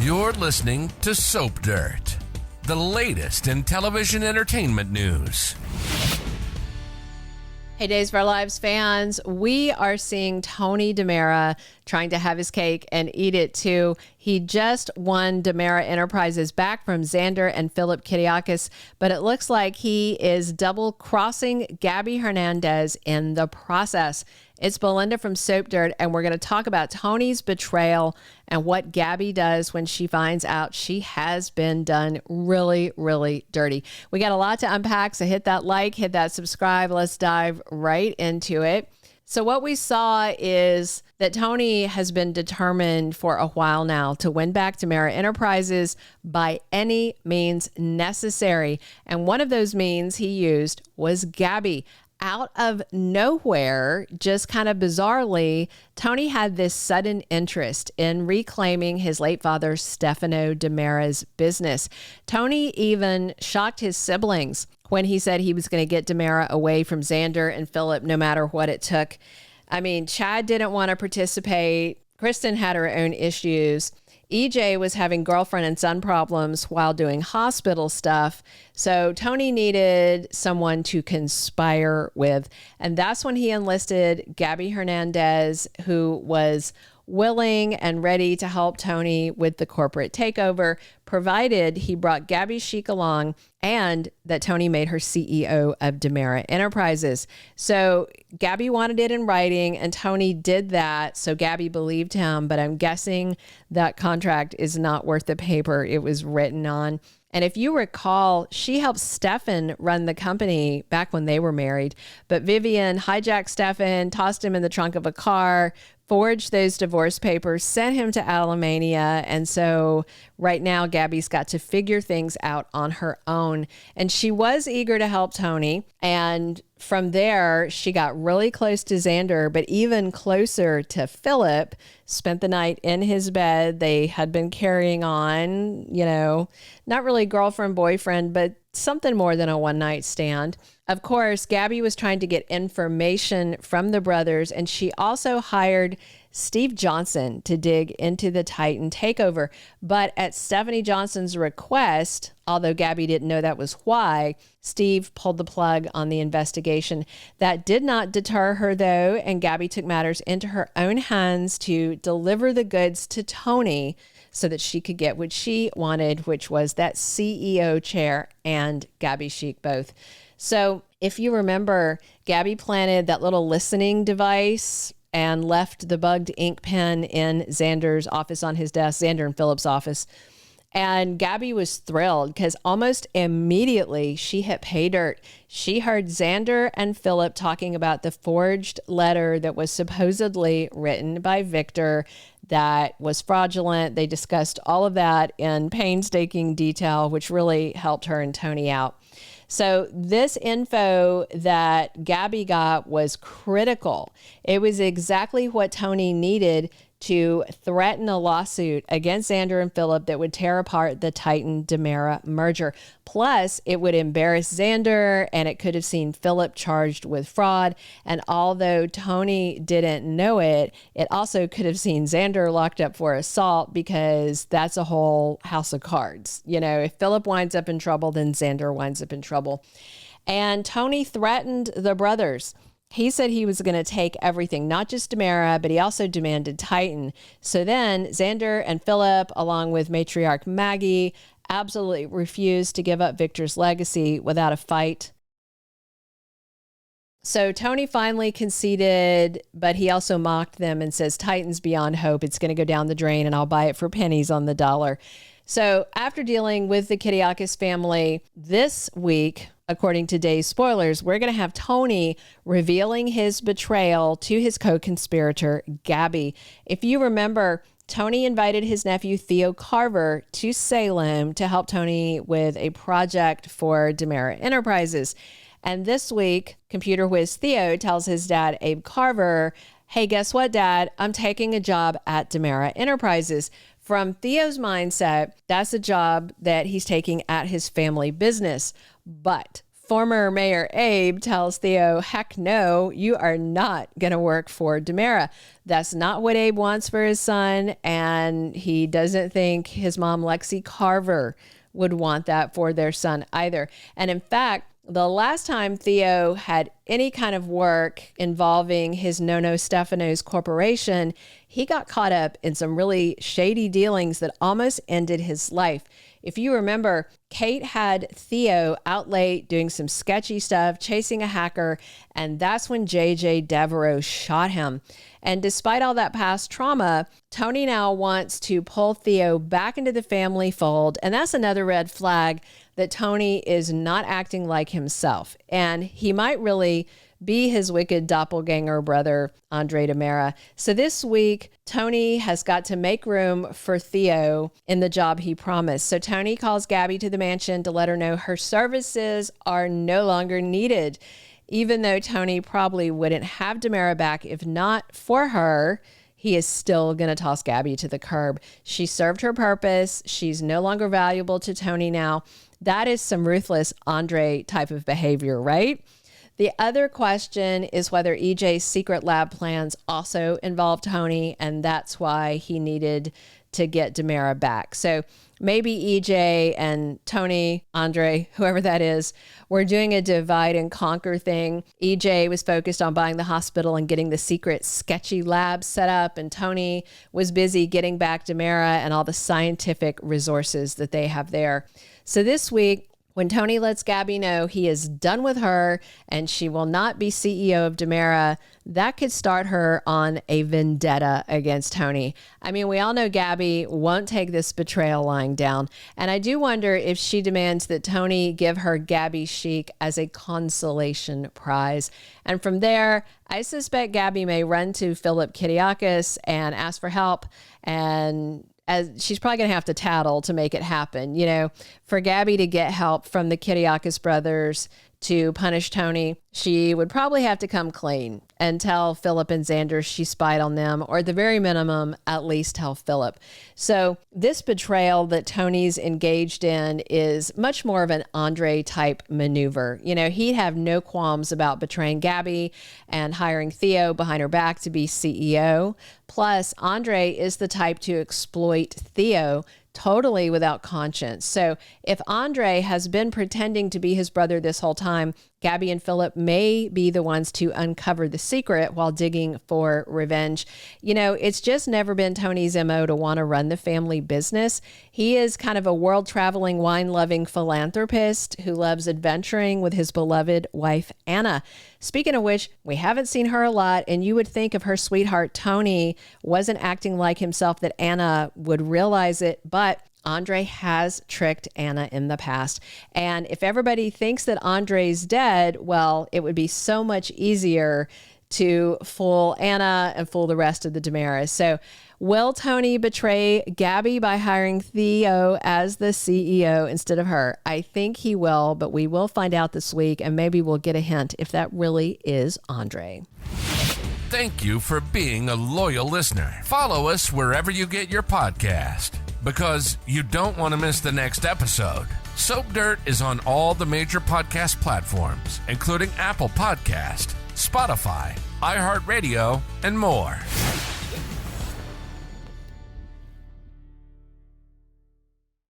You're listening to Soap Dirt, the latest in television entertainment news. Hey, Days of Our Lives fans, we are seeing Tony DiMera trying to have his cake and eat it too. He just won DiMera Enterprises back from Xander and Phillip Kiriakis, but it looks like he is double-crossing Gabi Hernandez in the process. It's Belinda from Soap Dirt, and we're going to talk about Tony's betrayal and what Gabby does when she finds out she has been done really, really dirty. We got a lot to unpack, so hit that like, hit that subscribe. Let's dive right into it. So what we saw is that Tony has been determined for a while now to win back DiMera Enterprises by any means necessary. And one of those means he used was Gabby. Out of nowhere, just kind of bizarrely, Tony had this sudden interest in reclaiming his late father, Stefano DiMera's business. Tony even shocked his siblings when he said he was going to get DiMera away from Xander and Phillip no matter what it took. I mean, Chad didn't want to participate. Kristen had her own issues. EJ was having girlfriend and son problems while doing hospital stuff. So Tony needed someone to conspire with. And that's when he enlisted Gabi Hernandez, who was willing and ready to help Tony with the corporate takeover, provided he brought Gabby Chic along and that Tony made her CEO of DiMera Enterprises. So Gabby wanted it in writing and Tony did that. So Gabby believed him, but I'm guessing that contract is not worth the paper it was written on. And if you recall, she helped Stefan run the company back when they were married. But Vivian hijacked Stefan, tossed him in the trunk of a car, forged those divorce papers, sent him to Alemania. And so right now, Gabby's got to figure things out on her own. And she was eager to help Tony. And from there, she got really close to Xander, but even closer to Phillip, spent the night in his bed. They had been carrying on, you know, not really girlfriend, boyfriend, but something more than a one-night stand. Of course, Gabby was trying to get information from the brothers, and she also hired Steve Johnson to dig into the Titan takeover. But at Stephanie Johnson's request, although Gabby didn't know that was why, Steve pulled the plug on the investigation. That did not deter her, though, and Gabby took matters into her own hands to deliver the goods to Tony so that she could get what she wanted, which was that CEO chair and Gabby Chic both. So if you remember, Gabby planted that little listening device and left the bugged ink pen in Xander's office on his desk, Xander and Phillip's office. And Gabby was thrilled because almost immediately she hit pay dirt. She heard Xander and Phillip talking about the forged letter that was supposedly written by Victor that was fraudulent. They discussed all of that in painstaking detail, which really helped her and Tony out. So this info that Gabby got was critical. It was exactly what Tony needed to threaten a lawsuit against Xander and Phillip that would tear apart the Titan DiMera merger. Plus, it would embarrass Xander, and it could have seen Phillip charged with fraud. And although Tony didn't know it, it also could have seen Xander locked up for assault, because that's a whole house of cards. You know, if Phillip winds up in trouble, then Xander winds up in trouble. And Tony threatened the brothers. He said he was going to take everything, not just DiMera, but he also demanded Titan. So then Xander and Phillip, along with matriarch Maggie, absolutely refused to give up Victor's legacy without a fight. So Tony finally conceded, but he also mocked them and says, Titan's beyond hope. It's going to go down the drain and I'll buy it for pennies on the dollar. So after dealing with the Kiriakis family this week, according to Days Spoilers, we're going to have Tony revealing his betrayal to his co-conspirator, Gabby. If you remember, Tony invited his nephew, Theo Carver, to Salem to help Tony with a project for DiMera Enterprises. And this week, computer whiz Theo tells his dad, Abe Carver, hey, guess what, Dad? I'm taking a job at DiMera Enterprises. From Theo's mindset, that's a job that he's taking at his family business. But Former Mayor Abe tells Theo, heck no, you are not going to work for DiMera. That's not what Abe wants for his son, and he doesn't think his mom, Lexi Carver, would want that for their son either. And in fact, the last time Theo had any kind of work involving his Nono Stefano's corporation, he got caught up in some really shady dealings that almost ended his life. If you remember, Kate had Theo out late doing some sketchy stuff, chasing a hacker, and that's when JJ Devereaux shot him. And despite all that past trauma, Tony now wants to pull Theo back into the family fold, and that's another red flag that Tony is not acting like himself. And he might really be his wicked doppelganger brother, Andre DiMera. So this week, Tony has got to make room for Theo in the job he promised. So Tony calls Gabby to the mansion to let her know her services are no longer needed. Even though Tony probably wouldn't have DiMera back if not for her, he is still going to toss Gabby to the curb. She served her purpose. She's no longer valuable to Tony now. That is some ruthless Andre type of behavior, right? The other question is whether EJ's secret lab plans also involved Tony, and that's why he needed to get DiMera back. So maybe EJ and Tony, Andre, whoever that is, were doing a divide and conquer thing. EJ was focused on buying the hospital and getting the secret sketchy lab set up, and Tony was busy getting back DiMera and all the scientific resources that they have there. So this week, when Tony lets Gabby know he is done with her and she will not be CEO of DiMera, that could start her on a vendetta against Tony. I mean, we all know Gabby won't take this betrayal lying down. And I do wonder if she demands that Tony give her Gabby chic as a consolation prize. And from there, I suspect Gabby may run to Phillip Kiriakis and ask for help, and as she's probably going to have to tattle to make it happen. You know, for Gabby to get help from the Kiriakis brothers to punish Tony, she would probably have to come clean and tell Phillip and Xander she spied on them, or at the very minimum, at least tell Phillip. So this betrayal that Tony's engaged in is much more of an Andre type maneuver. You know, he'd have no qualms about betraying Gabby and hiring Theo behind her back to be CEO. Plus, Andre is the type to exploit Theo totally without conscience. So if Andre has been pretending to be his brother this whole time, Gabby and Phillip may be the ones to uncover the secret while digging for revenge. You know, it's just never been Tony's MO to want to run the family business. He is kind of a world-traveling, wine-loving philanthropist who loves adventuring with his beloved wife, Anna. Speaking of which, we haven't seen her a lot, and you would think if her sweetheart Tony wasn't acting like himself that Anna would realize it, but Andre has tricked Anna in the past. And if everybody thinks that Andre's dead, well, it would be so much easier to fool Anna and fool the rest of the DiMeras. So will Tony betray Gabby by hiring Theo as the CEO instead of her? I think he will, but we will find out this week, and maybe we'll get a hint if that really is Andre. Thank you for being a loyal listener. Follow us wherever you get your podcast, because you don't want to miss the next episode. Soap Dirt is on all the major podcast platforms, including Apple Podcast, Spotify, iHeartRadio, and more.